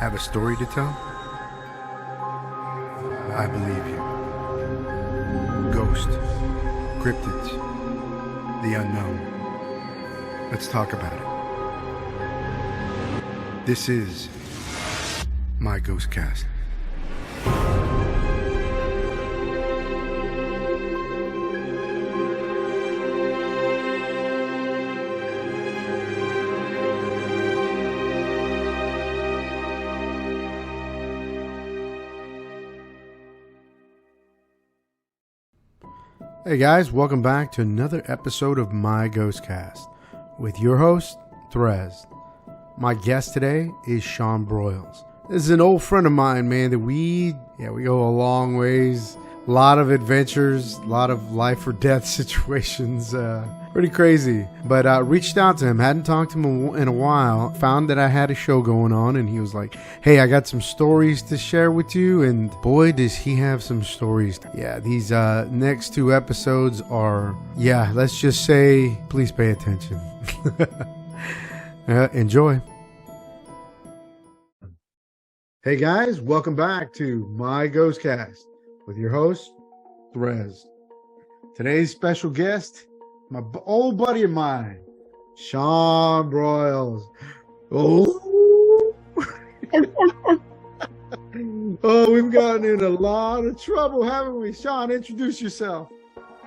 Have a story to tell? I believe you. Ghost, cryptids, the unknown. Let's talk about it. This is my GhostCast. Hey guys, welcome back to another episode of my GhostCast with your host, Threz. My guest today is Shawn Broils. This is an old friend of mine, man, that we go a long ways. A lot of adventures, a lot of life or death situations. Pretty crazy. But reached out to him, hadn't talked to him in a while, found that I had a show going on, and he was like, hey, I got some stories to share with you. And boy, does he have some stories. Yeah, these next two episodes are, let's just say, please pay attention. Enjoy. Hey guys, welcome back to my GhostCast with your host, Threz. Today's special guest, my old buddy of mine, Shawn Broils. Oh, we've gotten in a lot of trouble, haven't we? Shawn, introduce yourself.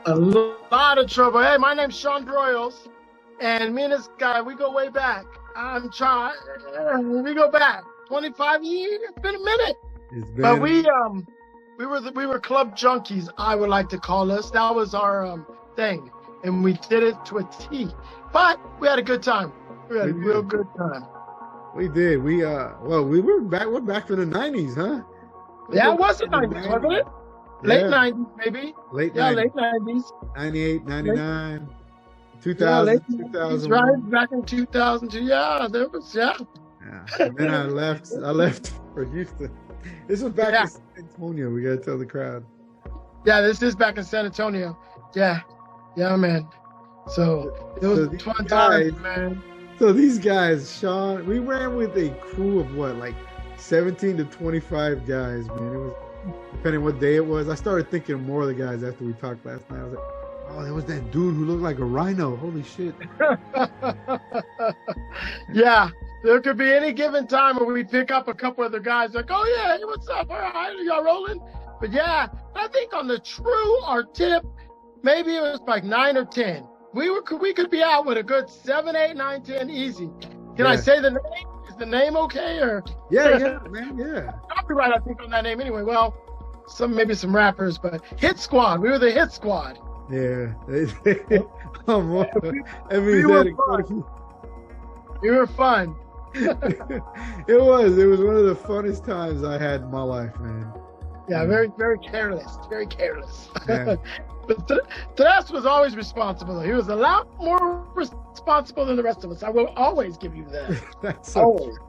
A lot of trouble. Hey, my name's Shawn Broils, and me and this guy, we go way back. We go back 25 years. It's been a minute. But we were club junkies, I would like to call us. That was our thing, and we did it to a T. But we had a good time. We had a real good time. We did. We were back. We're back to the '90s, huh? Yeah, it was the '90s, wasn't it? Late '90s, maybe. Late 90s. 98, 99, 2000, 2000. Right, back in 2002. Yeah, there was, Yeah. And then I left for Houston. This was back in San Antonio. We gotta tell the crowd. Yeah, this is back in San Antonio. Yeah, man. So it was fun times, man. So these guys, Shawn, we ran with a crew of what, like 17 to 25 guys, man. It was depending what day it was. I started thinking more of the guys after we talked last night. I was like, oh, there was that dude who looked like a rhino. Holy shit. Yeah. There could be any given time where we pick up a couple other guys like, oh yeah, hey, what's up? All right, y'all rolling? But yeah, I think on the true or tip, maybe it was like 9 or 10. We could be out with a good 7, 8, 9, 10 easy. Can I say the name? Is the name okay or? Yeah, man, yeah. Copyright, I think, on that name anyway. Well, maybe some rappers, but Hit Squad. We were the Hit Squad. Yeah. We were fun. It was one of the funnest times I had in my life, man. Yeah, very, very careless. Very careless. Yeah. But Threz was always responsible. He was a lot more responsible than the rest of us. I will always give you that. That's so always.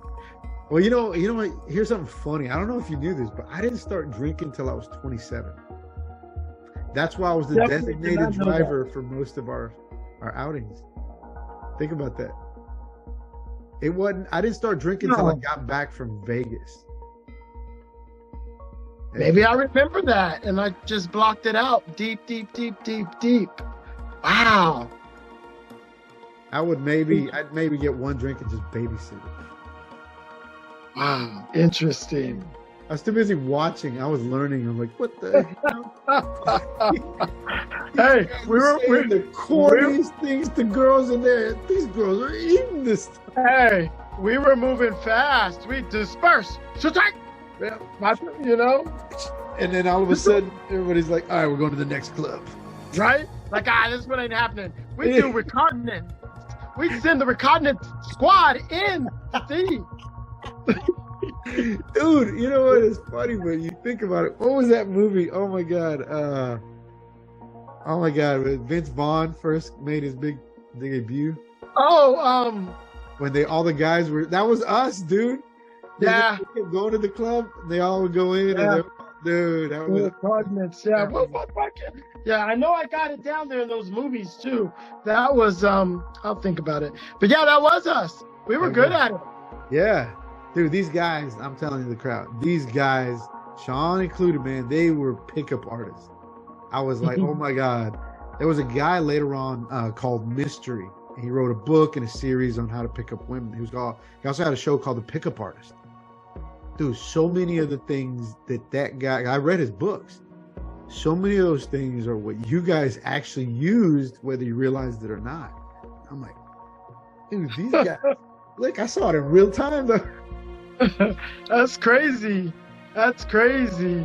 Well, you know what? Here's something funny. I don't know if you knew this, but I didn't start drinking until I was 27. That's why I was the designated driver for most of our outings. Think about that. It wasn't. I didn't start drinking until I got back from Vegas. Maybe I remember that, and I just blocked it out. Deep. Wow. I'd maybe get one drink and just babysit it. Wow, interesting. I was too busy watching. I was learning. I'm like, what the hell? Hey, we're the corniest things to girls in there. These girls are eating this stuff. Hey, we were moving fast. We dispersed. So tight. Yeah, And then all of a sudden, everybody's like, all right, we're going to the next club. Right? Like, this one ain't happening. We do reconnaissance. We send the reconnaissance squad in to see. Dude, you know what? It's funny, but you think about it. What was that movie? Oh my God. When Vince Vaughn first made his big debut. When all the guys were, that was us, dude. Yeah. They kept going to the club. They all would go in. Yeah. And dude, that was yeah. Yeah, I know I got it down there in those movies too. That was I'll think about it. But yeah, that was us. We were good at it. Yeah. Dude, these guys, I'm telling you, the crowd, these guys, Shawn included, man, they were pickup artists. I was like, oh my God. There was a guy later on called Mystery. He wrote a book and a series on how to pick up women. He also had a show called The Pickup Artist. Dude, so many of the things that guy, I read his books. So many of those things are what you guys actually used, whether you realized it or not. I'm like, dude, these guys, look, I saw it in real time though. That's crazy. That's crazy.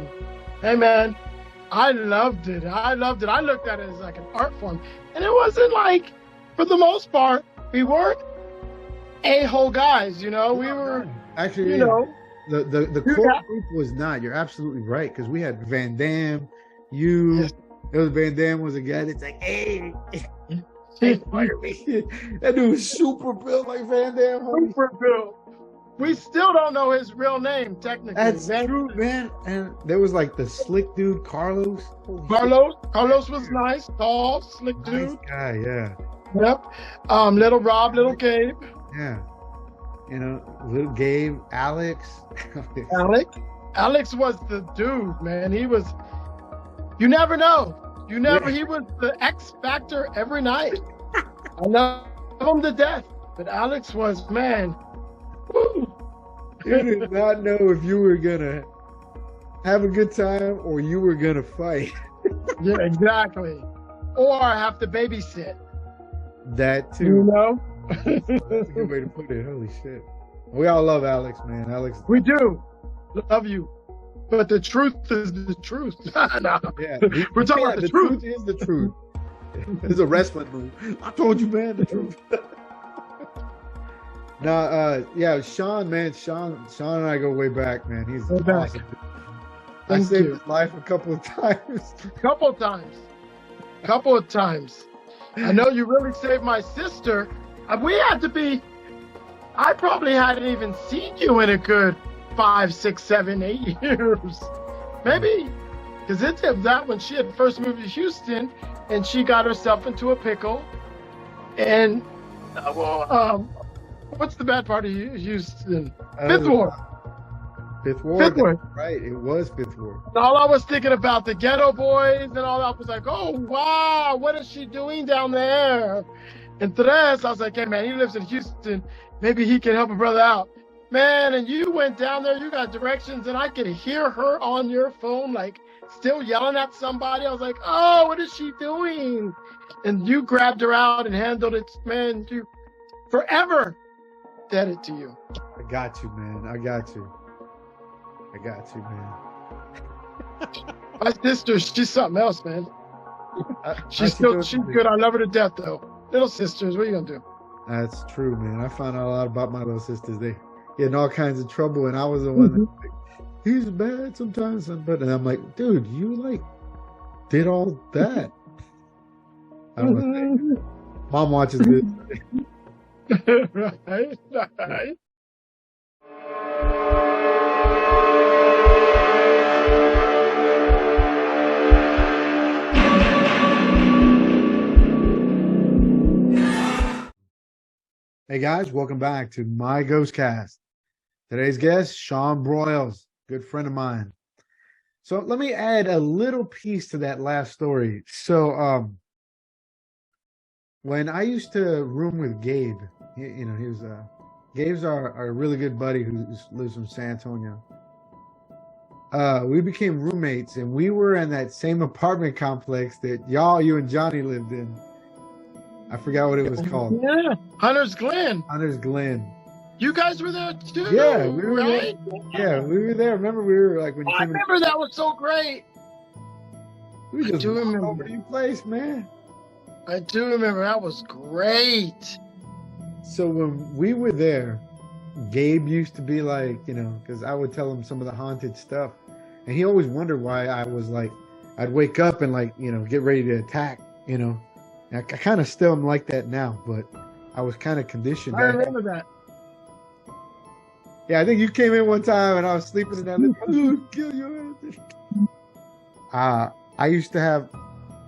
Hey man, I loved it. I loved it. I looked at it as like an art form. And it wasn't like, for the most part, we weren't a-hole guys, you know. We were actually, you know, the core group was not. You're absolutely right, because we had Van Damme, Yes. There was Van Damme was a guy that's like, hey, that dude was super built like Van Damme. Super built. We still don't know his real name, technically. That's true, man. And there was like the slick dude, Carlos. Carlos was nice, tall, slick dude. Nice guy, yeah. Yep. Little Rob, little Gabe. Yeah. You know, little Gabe, Alex. Alex was the dude, man. He was, you never know. He was the X factor every night. I love him to death. But Alex was, man. Woo. You did not know if you were going to have a good time or you were going to fight. Yeah, exactly. Or have to babysit. That too. You know? That's a good way to put it. Holy shit. We all love Alex, man. Alex. We do. Love you. But the truth is the truth. No. Yeah, We're talking about the truth. Is the truth. It's a wrestling move. I told you, man, the truth. Yeah, Shawn, man. Shawn and I go way back, man. He's awesome. I saved his life a couple of times. Couple of times. I know you really saved my sister. We had to be, I probably hadn't even seen you in a good 5, 6, 7, 8 years. Maybe. Because it did that when she had first moved to Houston and she got herself into a pickle. And, what's the bad part of Houston? Fifth Ward. Fifth Ward. Right, it was Fifth Ward. And all I was thinking about the Ghetto Boys and all that was like, oh, wow, what is she doing down there? And Tres, I was like, hey, man, he lives in Houston. Maybe he can help a brother out. Man, and you went down there, you got directions, and I could hear her on your phone, like, still yelling at somebody. I was like, oh, what is she doing? And you grabbed her out and handled it. Man, you forever indebted to you. I got you, man. I got you, man. My sister, she's something else, man. She's good. I love her to death, though. Little sisters, what are you going to do? That's true, man. I found out a lot about my little sisters. They get in all kinds of trouble, and I was the one that's like, he's bad sometimes. But I'm like, dude, you like did all that. I don't know. Mom watches this. Right. Hey guys, welcome back to my GhostCast. Today's guest, Shawn Broils, good friend of mine. So let me add a little piece to that last story. So when I used to room with Gabe, he was Gabe's our really good buddy who lives in San Antonio. We became roommates, and we were in that same apartment complex that you and Johnny lived in. I forgot what it was called. Yeah, Hunter's Glen. You guys were there too. Yeah, we were right? there. Yeah, we were there. Remember, we were like when you I remember that was so great. We just do remember over your place, man. I do remember that was great. So when we were there, Gabe used to be like, because I would tell him some of the haunted stuff, and he always wondered why I was like, I'd wake up and like, get ready to attack, I kind of still am like that now, but I was kind of conditioned. I remember that. Yeah, I think you came in one time and I was sleeping and I was kill you. I used to have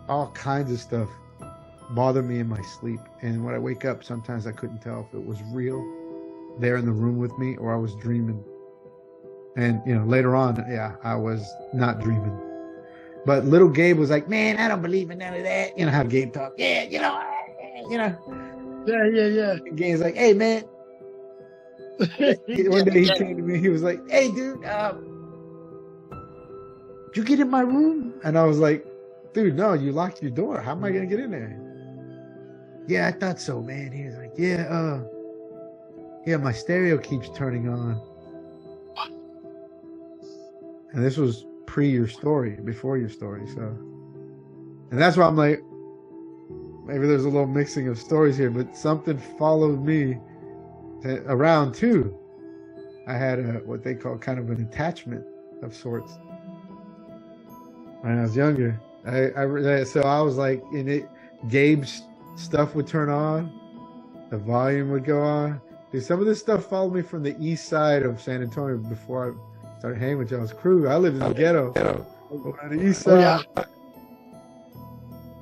all kinds of stuff bother me in my sleep, and when I wake up, sometimes I couldn't tell if it was real there in the room with me, or I was dreaming. And later on, I was not dreaming. But little Gabe was like, "Man, I don't believe in none of that." You know how Gabe talk? Yeah. Yeah. And Gabe's like, "Hey, man." One day he came to me. He was like, "Hey, dude, did you get in my room?" And I was like, "Dude, no, you locked your door. How am I gonna get in there?" "Yeah, I thought so, man." He was like, "Yeah, my stereo keeps turning on." And this was before your story. So, and that's why I'm like, maybe there's a little mixing of stories here, but something followed me around too. I had what they call kind of an attachment of sorts when I was younger. So I was like, in it, Gabe's stuff would turn on, the volume would go on. Dude, some of this stuff followed me from the east side of San Antonio before I started hanging with y'all's crew. I lived in the ghetto on the east side. Yeah.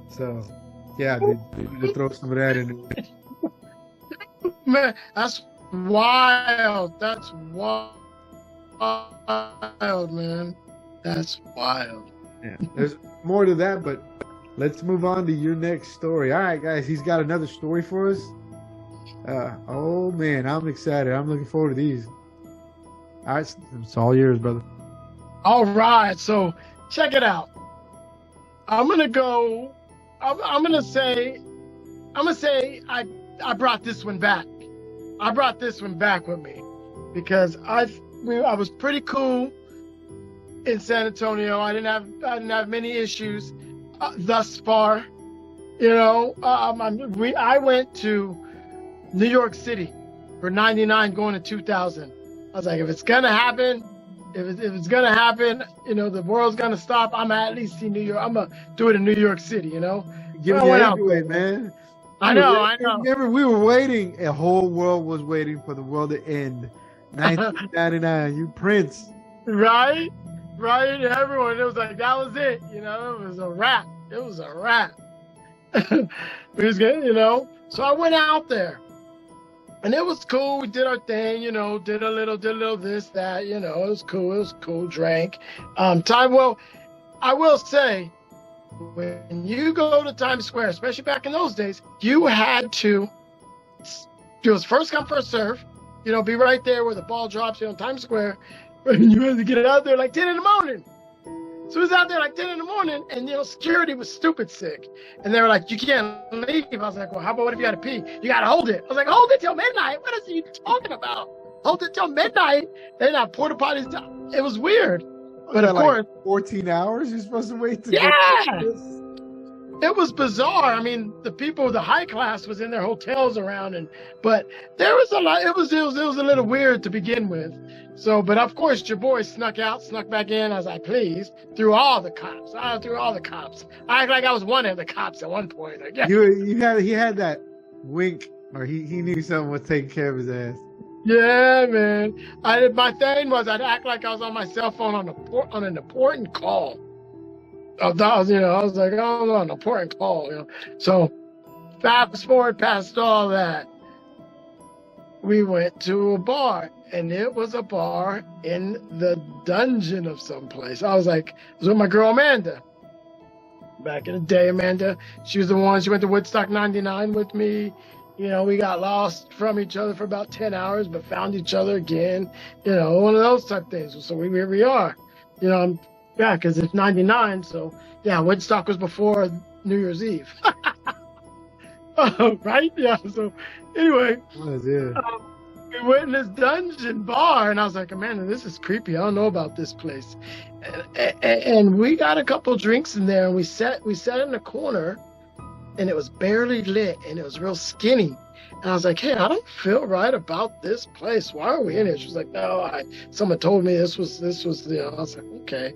So, yeah, dude, to throw some of that in there. Man, that's wild. That's wild, man. That's wild. Yeah, there's more to that, but let's move on to your next story. All right, guys, he's got another story for us. Oh, man, I'm excited. I'm looking forward to these. All right, it's all yours, brother. All right, so check it out. I'm gonna say I brought this one back. I brought this one back with me because I was pretty cool in San Antonio. I didn't have many issues thus far. I went to New York City for '99 going to 2000. I was like, if it's gonna happen, if it's gonna happen, the world's gonna stop. I'm gonna at least see New York. I'm gonna do it in New York City. Give me the heavyweight, man. I know. Remember, we were waiting. A whole world was waiting for the world to end. 1999, you Prince. Right. Everyone, it was like that was it. It was a wrap. We was getting, So I went out there. And it was cool. We did our thing, did a little this, that, it was cool. Drank. Well, I will say, when you go to Times Square, especially back in those days, you had to, it was first come, first serve, be right there where the ball drops, Times Square. And you had to get it out there like 10 in the morning. So it was out there like 10 in the morning, and security was stupid sick. And they were like, "You can't leave." I was like, "Well, how about what if you got to pee? You got to hold it." I was like, "Hold it till midnight? What is he talking about? Hold it till midnight?" They didn't have porta potties. It was weird. But of course, 14 hours you're supposed to wait to It was bizarre. I mean, the people, the high class was in their hotels around, but there was a lot. It was a little weird to begin with. So, but of course, your boy snuck back in as I pleased through all the cops. I act like I was one of the cops at one point. I guess. He had that wink, or he knew something was taking care of his ass. Yeah, man. My thing was I'd act like I was on my cell phone on an important call. I was like, I was on an important call. So, fast forward past all that, we went to a bar, and it was a bar in the dungeon of some place. I was with my girl Amanda. Back in the day, Amanda, she was the one. She went to Woodstock '99 with me. We got lost from each other for about 10 hours, but found each other again. One of those type things. So here we are. Yeah, because it's '99, so yeah, Woodstock was before New Year's Eve. Right? Yeah, so anyway, we went in this dungeon bar, and I was like, "Amanda, this is creepy. I don't know about this place." And we got a couple drinks in there, and we sat in the corner, and it was barely lit, and it was real skinny. And I was like, "Hey, I don't feel right about this place. Why are we in here?" She was like, "No, someone told me this was, I was like, "Okay."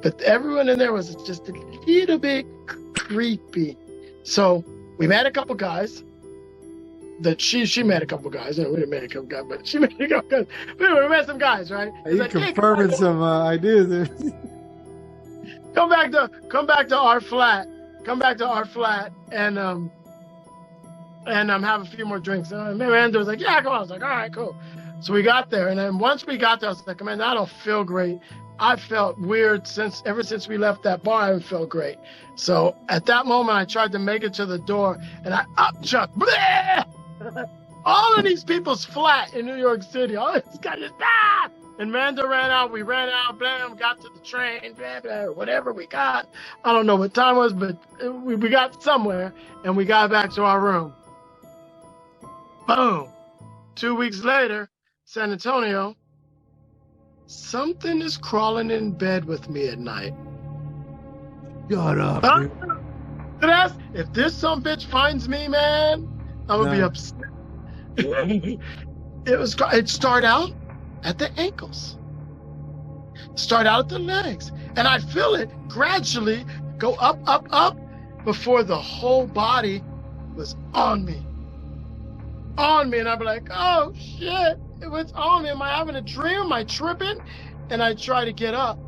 But everyone in there was just a little bit creepy. So we met a couple guys. She met a couple guys. We didn't meet a couple guys, but she met a couple guys. But anyway, we met some guys, right? You confirming some ideas there. Come back to our flat. And and have a few more drinks. And Amanda was like, yeah, come on. I was like, all right, cool. So we got there, and then once we got there, I was like, man, I don't feel great. I felt weird ever since we left that bar. I haven't felt great. So at that moment, I tried to make it to the door, and I upchucked. All of these people's flat in New York City. All these guys just And Amanda ran out. We ran out. Blam, got to the train. Blah, blah, whatever we got. I don't know what time it was, but we got somewhere, and we got back to our room. Boom. 2 weeks later, San Antonio. Something is crawling in bed with me at night. Shut up. If this some bitch finds me, man, I'm gonna be upset. It started out at the ankles, start out at the legs, and I feel it gradually go up, up, up, before the whole body was on me. And I'd be like, oh shit, it was on me. Am I having a dream? Am I tripping? And I try to get up,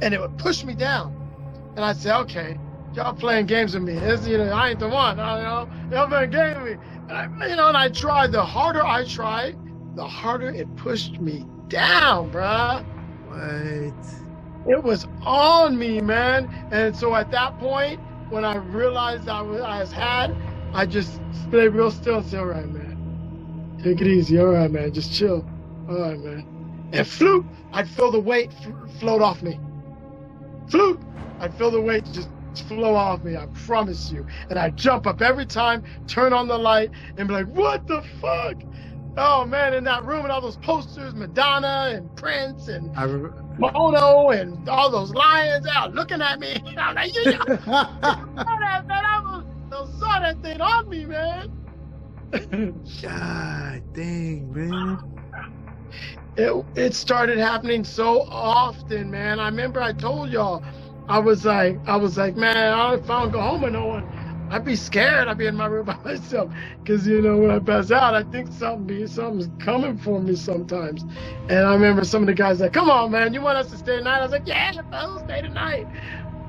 and it would push me down. And I'd say, okay, y'all playing games with me. I ain't the one. Y'all playing games with me. And I tried. The harder I tried, the harder it pushed me down, bruh. What? It was on me, man. And so at that point, when I realized I was had, I just stayed real still and said, all right, man. Take it easy. All right, man. Just chill. All right, man. And floop, I'd feel the weight float off me. Floop, I'd feel the weight just flow off me, I promise you. And I jump up every time, turn on the light, and be like, what the fuck? Oh man, in that room and all those posters, Madonna and Prince and Mono and all those lions out looking at me. I'm like, you saw that thing on me, man. God dang, man. It started happening so often, man. I remember I told y'all, I was like, man, if I don't go home with no one, I'd be scared. I'd be in my room by myself. Because, when I pass out, I think something's coming for me sometimes. And I remember some of the guys like, come on, man, you want us to stay tonight? I was like, yeah, I'll stay tonight.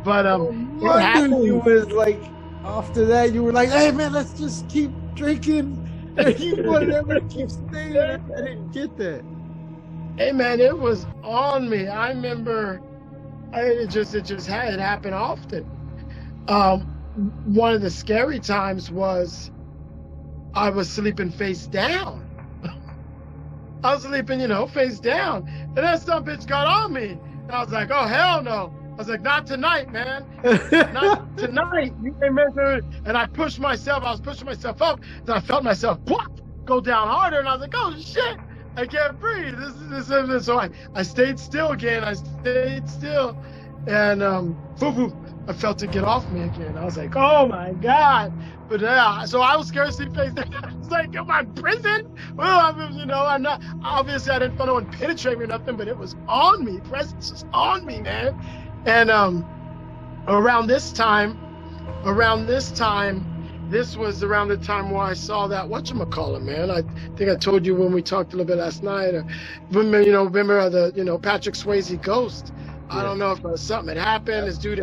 But you was like, after that, you were like, hey, man, let's just keep drinking. And you wanted to keep staying. I didn't get that. Hey, man, it was on me. I remember... It happened often. One of the scary times was I was sleeping face down. I was sleeping, face down. And then some bitch got on me. And I was like, oh, hell no. I was like, not tonight, man. Not tonight. You ain't messing with it. And I pushed myself. I was pushing myself up. Then I felt myself go down harder. And I was like, oh, shit. I can't breathe. This. So I stayed still again. And I felt it get off me again. I was like, oh my God. But so I was scared to see face down. I was like, am I in prison? Well, I'm not, obviously I didn't want no one penetrate me or nothing, but it was on me. Presence was on me, man. And around this time, this was around the time where I saw that, whatchamacallit, man. I think I told you when we talked a little bit last night. Remember the Patrick Swayze ghost. Yeah. I don't know if something had happened. This dude,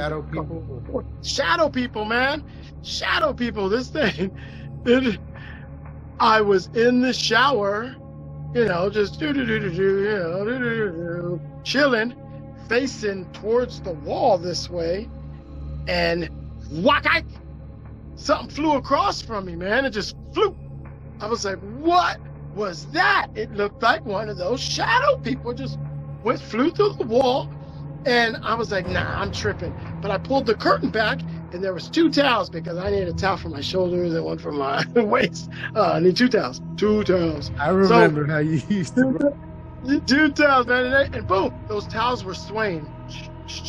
shadow people, man. Shadow people. This thing. I was in the shower, just chilling, facing towards the wall this way, and something flew across from me, man. It just flew. I was like, what was that? It looked like one of those shadow people just flew through the wall. And I was like, nah, I'm tripping. But I pulled the curtain back, and there was 2 towels because I needed a towel for my shoulders and one for my waist. I need 2 towels. 2 towels. I remember how you used to. 2 towels, man. And boom, those towels were swaying.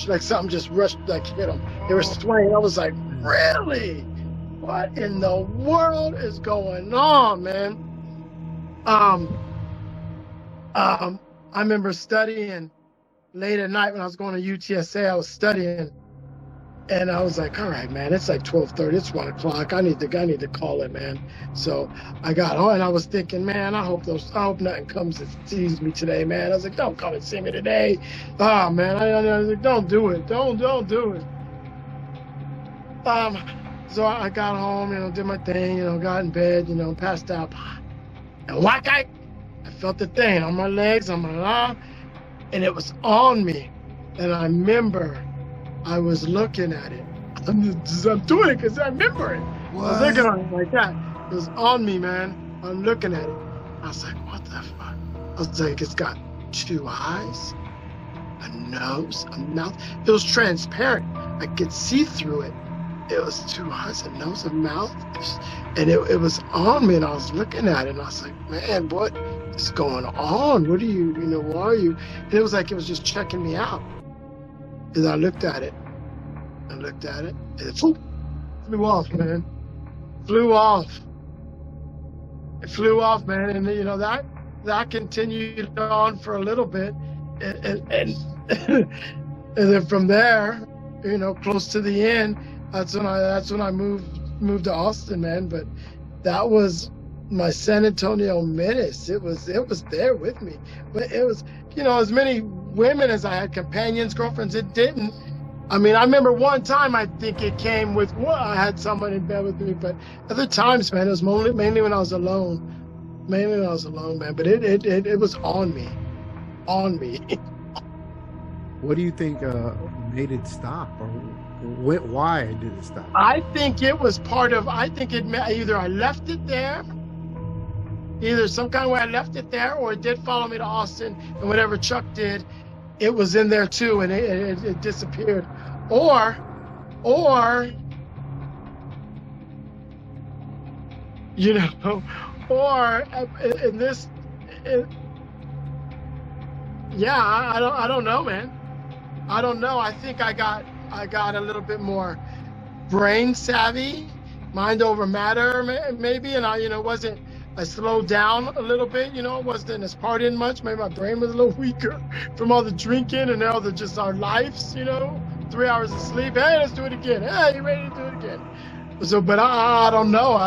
Like something just rushed, like hit them. They were swaying. I was like, really? What in the world is going on, man? I remember studying late at night when I was going to UTSA. I was studying, and I was like, all right, man, it's like 12:30, it's 1 o'clock. I need to call it, man. So I got on, and I was thinking, man, I hope nothing comes and sees me today, man. I was like, don't come and see me today. Man, I was like, don't do it. Don't do it. So I got home, did my thing, got in bed, passed out. And whack, I felt the thing on my legs, on my arm, and it was on me. And I remember I was looking at it. I'm doing it because I remember it. What? I was looking at it like that. It was on me, man. I'm looking at it. I was like, what the fuck? I was like, it's got 2 eyes, a nose, a mouth. It was transparent. I could see through it. It was 2 eyes, a nose, a mouth. And it was on me, and I was looking at it, and I was like, man, what is going on? What are you, why are you? And it was like it was just checking me out. And I looked at it. And it flew off, man. Flew off. It flew off, man. And, that continued on for a little bit. And then from there, close to the end, that's when I moved to Austin, man. But that was my San Antonio menace. It was there with me. But it was, as many women as I had, companions, girlfriends, it didn't. I mean, I remember one time I think it came with, I had someone in bed with me, but other times, man, it was mainly when I was alone. Mainly when I was alone, man. But it was on me. What do you think made it stop, or why did it stop? I think it was either I left it there, either some kind of way I left it there, or it did follow me to Austin, and whatever Chuck did, it was in there too, and it disappeared. Or in this, I don't know, man. I don't know. I think I got a little bit more brain savvy, mind over matter, maybe, and I slowed down a little bit, wasn't as partying much. Maybe my brain was a little weaker from all the drinking and all our lives, 3 hours of sleep. Hey, let's do it again. Hey, you ready to do it again? So, but I don't know.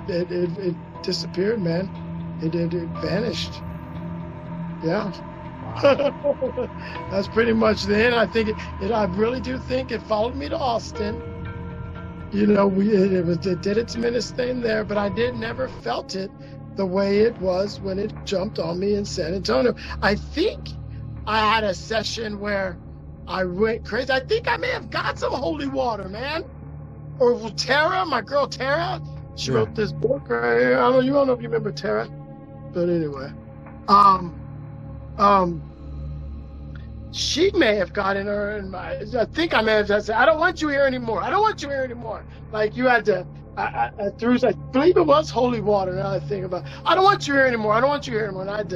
It disappeared, man. It vanished. Yeah. Wow. That's pretty much the end. I think I really do think it followed me to Austin. It did its menace thing there, but I never felt it the way it was when it jumped on me in San Antonio. I think I had a session where I went crazy. I think I may have got some holy water, man. Or Tara, my girl Tara, she wrote this book right here. I don't know if you remember Tara, but anyway, she may have gotten her in my. I think I may have said, "I don't want you here anymore. I don't want you here anymore." Like you had to. I believe it was holy water. Now I think about, I don't want you here anymore. I don't want you here anymore. And I had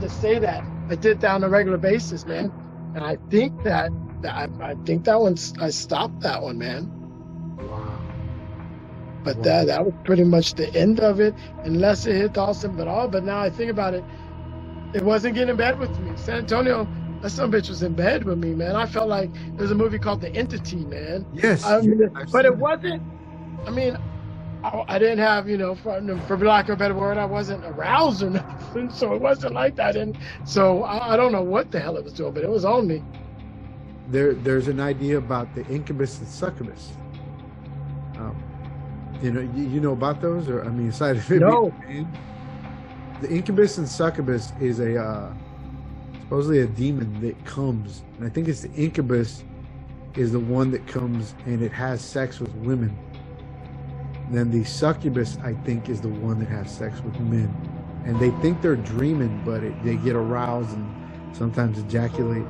to say that. I did that on a regular basis, man. And I think that one, I stopped that one, man. Wow. But that was pretty much the end of it, unless it hit Austin at all. But now I think about it, it wasn't getting in bed with me. San Antonio, that son of a bitch was in bed with me, man. I felt like there's a movie called The Entity, man. Yes. But it wasn't. I mean, I didn't have, for lack of a better word, I wasn't aroused or nothing, so it wasn't like that. And so I don't know what the hell it was doing, but it was on me. There's an idea about the incubus and succubus. You know about those, or aside of it, no. The incubus and succubus is supposedly a demon that comes, and I think it's the incubus is the one that comes and it has sex with women. Then the succubus, I think, is the one that has sex with men, and they think they're dreaming, but they get aroused and sometimes ejaculate,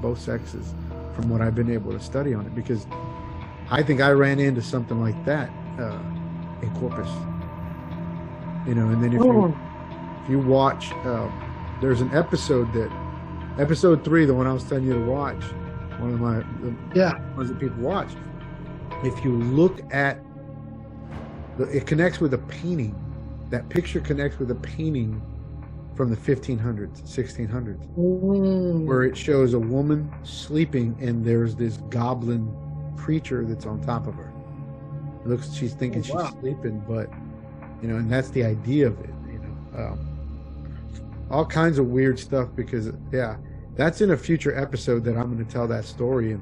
both sexes, from what I've been able to study on it, because I think I ran into something like that in Corpus, and then if you watch, there's an episode episode 3, the one I was telling you to watch, one of ones that people watch. If you look at it connects with a painting. That picture connects with a painting from the 1500s, 1600s, where it shows a woman sleeping and there's this goblin creature that's on top of her. It looks, she's thinking she's sleeping, but and that's the idea of it. All kinds of weird stuff, because That's in a future episode that I'm going to tell that story. And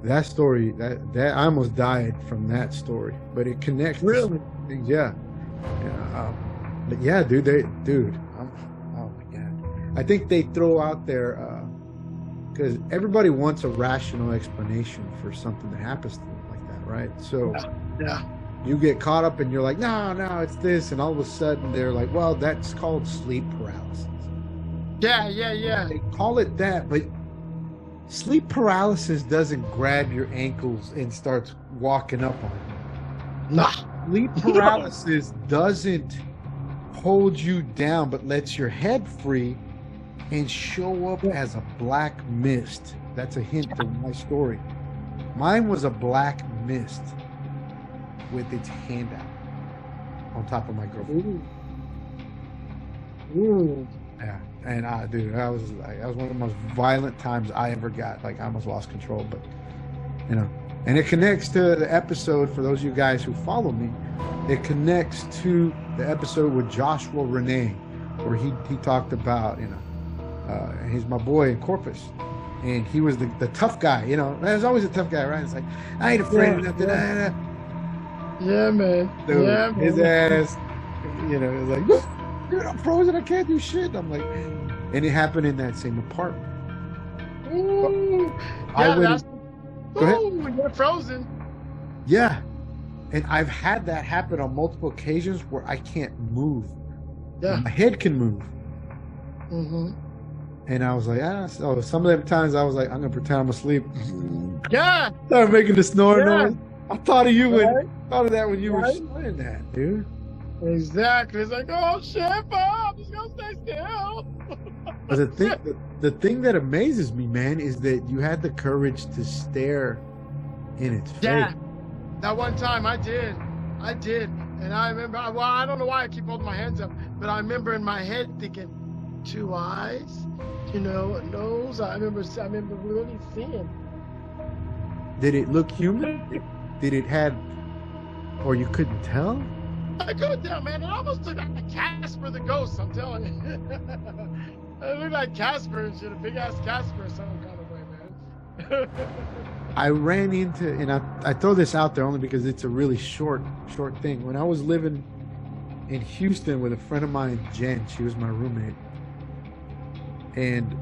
that story, that I almost died from that story, but it connects. Really? Things, yeah. But yeah, dude, oh my God. I think they throw out there, because everybody wants a rational explanation for something that happens to them like that, right? So Yeah. you get caught up and you're like, no, it's this. And all of a sudden they're like, well, that's called sleep paralysis. Yeah. They call it that, but sleep paralysis doesn't grab your ankles and starts walking up on you. Nah. Sleep paralysis doesn't hold you down, but lets your head free and show up as a black mist. That's a hint of my story. Mine was a black mist with its hand out on top of my girlfriend. Ooh. Yeah, and dude, that was one of the most violent times I ever got. Like, I almost lost control, but and it connects to the episode for those of you guys who follow me. It connects to the episode with Joshua Renee, where he talked about he's my boy in Corpus, and he was the tough guy. There's always a tough guy, right? It's like, I ain't afraid of nothing. Yeah, man. Dude, yeah, man. his ass, it's like, dude, I'm frozen. I can't do shit. I'm like, and it happened in that same apartment. Ooh. Go ahead. Ooh, you're frozen. Yeah, and I've had that happen on multiple occasions where I can't move. Yeah, my head can move. Mm-hmm. And I was like, so some of them times I was like, I'm gonna pretend I'm asleep. Yeah. Started making the snore noise. I thought of you Right. when you were saying that, dude. Exactly. It's like, oh shit, I'm just gonna stay still. But the thing that amazes me, man, is that you had the courage to stare in its face. Yeah. That one time I did. And I remember, I don't know why I keep holding my hands up, but I remember in my head thinking, 2 eyes, a nose. I remember really seeing. Did it look human? Did it have, or you couldn't tell? I couldn't tell, man. It almost looked like Casper the Ghost, I'm telling you. It looked like Casper and shit, a big ass Casper some kind of way, man. I ran into, and I throw this out there only because it's a really short thing. When I was living in Houston with a friend of mine, Jen, she was my roommate. And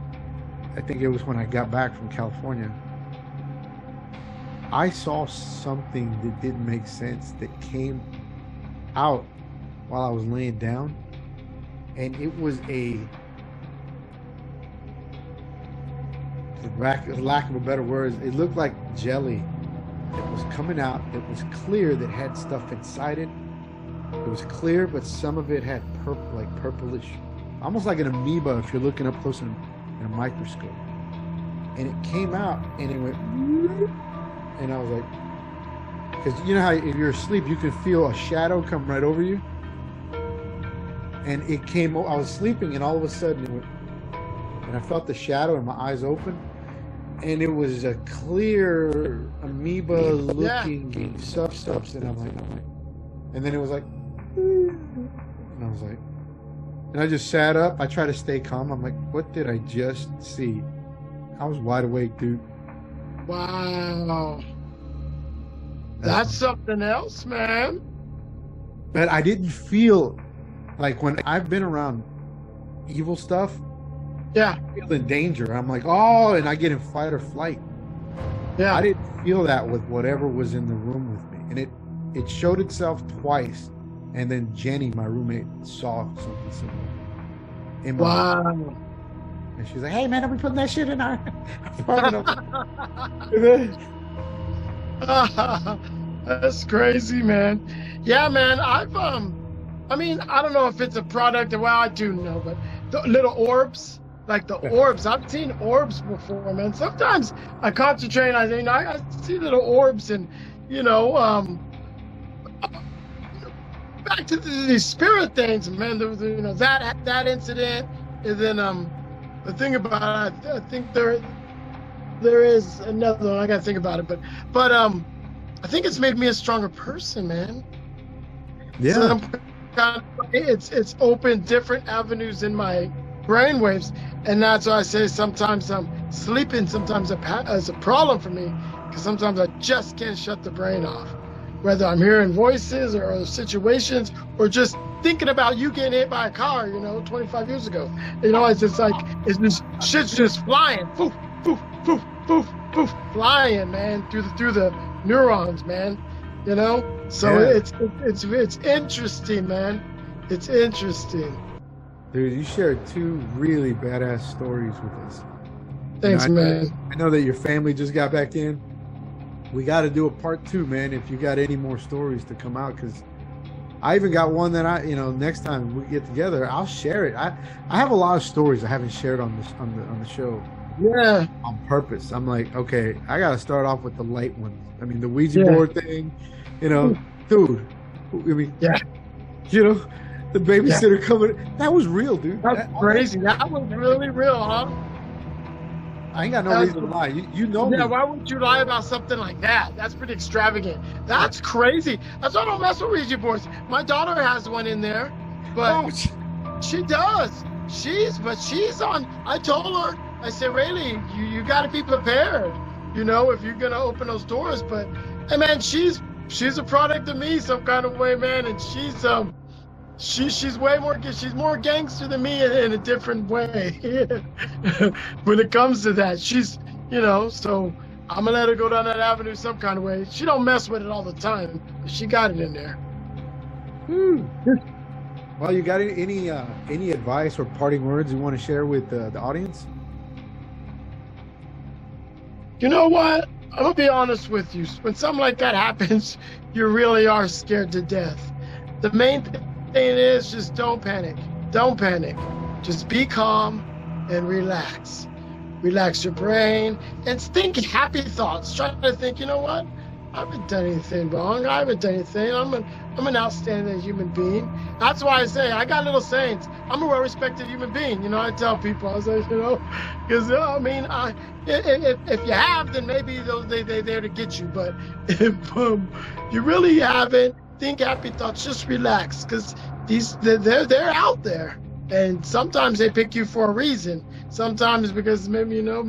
I think it was when I got back from California, I saw something that didn't make sense that came out while I was laying down, and it was for lack of a better word, it looked like jelly that was coming out. It was clear, that had stuff inside it. It was clear, but some of it had purplish, almost like an amoeba if you're looking up close in a microscope. And it came out and it went, and I was like, because you know how if you're asleep you can feel a shadow come right over you, and it came. I was sleeping and all of a sudden it went, and I felt the shadow and my eyes open, and it was a clear amoeba looking substance, and I'm like, and then it was like, and I was like, and I just sat up. I tried to stay calm. I'm like, what did I just see? I was wide awake, dude. Wow. That's something else, man. But I didn't feel like, when I've been around evil stuff, Yeah. I feel in danger. I'm like, oh, and I get in fight or flight. Yeah. I didn't feel that with whatever was in the room with me. And it showed itself twice. And then Jenny, my roommate, saw something similar. In my Wow. And she's like, hey, man, are we putting that shit in our apartment? That's crazy, man. Yeah, man. I don't know if it's a product, well, I do know, but the little orbs, like the orbs, I've seen orbs before, man. Sometimes I concentrate on, I see little orbs, and, back to these spirit things, man. That incident, and then the thing about it, I think there is another one. I gotta think about it, but I think it's made me a stronger person, man. Yeah. So it's opened different avenues in my brainwaves. And that's why I say sometimes sleeping sometimes is a problem for me, because sometimes I just can't shut the brain off. Whether I'm hearing voices or situations, or just thinking about you getting hit by a car, 25 years ago. It's just like, shit's just flying. Poof, poof, poof, poof, poof, flying, man, through the neurons, man. So Yeah. it's interesting, man. It's interesting. Dude, you shared 2 really badass stories with us. Thanks, man. I know that your family just got back in. We got to do a part 2, man, if you got any more stories to come out, because I even got one that next time we get together, I'll share it. I have a lot of stories I haven't shared on the show. Yeah. On purpose. I'm like, okay, I got to start off with the light ones. I mean, the Ouija board thing, dude. I mean, yeah. The babysitter coming. That was real, dude. That's crazy. That was really real, huh? I ain't got no reason to lie. You know me. Yeah, why would you lie about something like that? That's pretty extravagant. That's crazy. That's why I don't mess with Ouija boards. My daughter has one in there, but she does. She's on. I told her, I said, Rayleigh, you got to be prepared, if you're going to open those doors. But, hey, man, she's a product of me some kind of way, man. And she's way more, she's more gangster than me in a different way. When it comes to that, she's, so I'm gonna let her go down that avenue some kind of way. She don't mess with it all the time, but she got it in there. Well, you got any advice or parting words you want to share with the audience? You know what? I'm gonna be honest with you. When something like that happens, you really are scared to death. The main thing is just don't panic. Don't panic. Just be calm and relax. Relax your brain and think happy thoughts. Try to think, you know what? I haven't done anything wrong. I haven't done anything. I'm an outstanding human being. That's why I say I got little sayings. I'm a well-respected human being. I tell people, I say, because if you have, then maybe they're there to get you. But if you really haven't, think happy thoughts. Just relax, because they're out there, and sometimes they pick you for a reason. Sometimes because maybe you're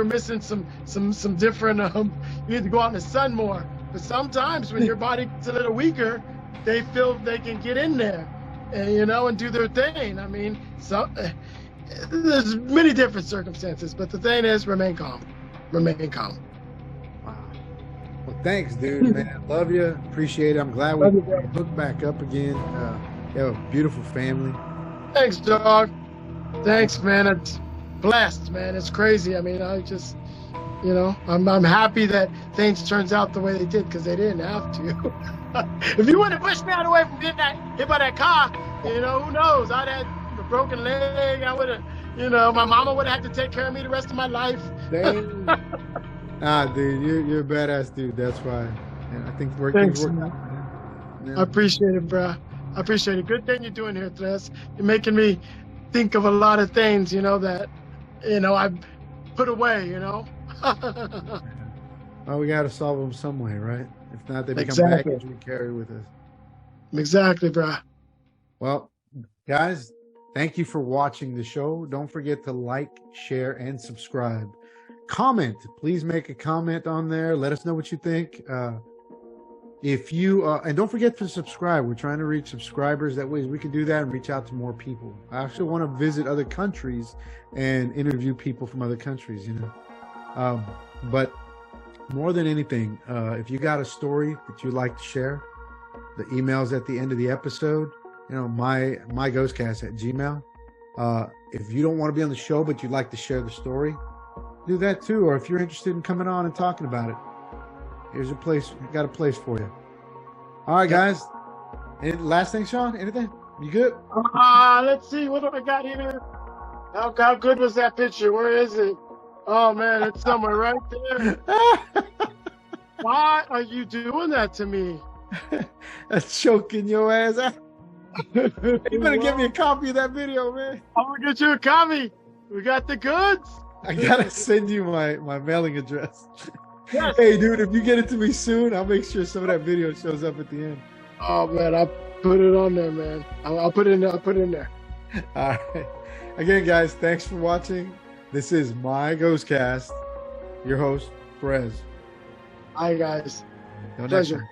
missing some different. You need to go out in the sun more. But sometimes when your body gets a little weaker, they feel they can get in there, and do their thing. I mean, there's many different circumstances, but the thing is, remain calm. Remain calm. Wow. Well, thanks, dude, man. Love you. Appreciate it. I'm glad we hooked back up again. You have a beautiful family. Thanks, dog. Thanks, man. It's blessed, man. It's crazy. I mean, I just, I'm happy that things turns out the way they did, because they didn't have to. If you wouldn't have pushed me out of the way from getting hit by that car, who knows? I'd had a broken leg. I would have, my mama would have had to take care of me the rest of my life. Dang. Dude, you're a badass dude. That's why. And I think things work out. Yeah. I appreciate it, bro. I appreciate it. Good thing you're doing here, Tres. You're making me think of a lot of things, that, I put away, Well, we got to solve them some way, right? If not, they become baggage we carry with us. Exactly, bro. Well, guys, thank you for watching the show. Don't forget to like, share, and subscribe. Comment. Please make a comment on there. Let us know what you think. If you and don't forget to subscribe. We're trying to reach subscribers. That way we can do that and reach out to more people. I actually want to visit other countries and interview people from other countries, but more than anything, if you got a story that you'd like to share, the email's at the end of the episode. My GhostCast@gmail. If you don't want to be on the show but you'd like to share the story, do that too. Or if you're interested in coming on and talking about it, here's a place. I got a place for you. All right, guys. Any last thing, Shawn? Anything? You good? Let's see. What do I got here? How good was that picture? Where is it? Oh, man, it's somewhere right there. Why are you doing that to me? That's choking your ass out. You better give me a copy of that video, man. I'm going to get you a copy. We got the goods. I got to send you my mailing address. Yes. Hey, dude, if you get it to me soon, I'll make sure some of that video shows up at the end. Oh, man, I'll put it on there, man. I'll put it in there. I'll put it in there. All right. Again, guys, thanks for watching. This is my GhostCast. Your host, Perez. Hi, guys. Until next Pleasure. time.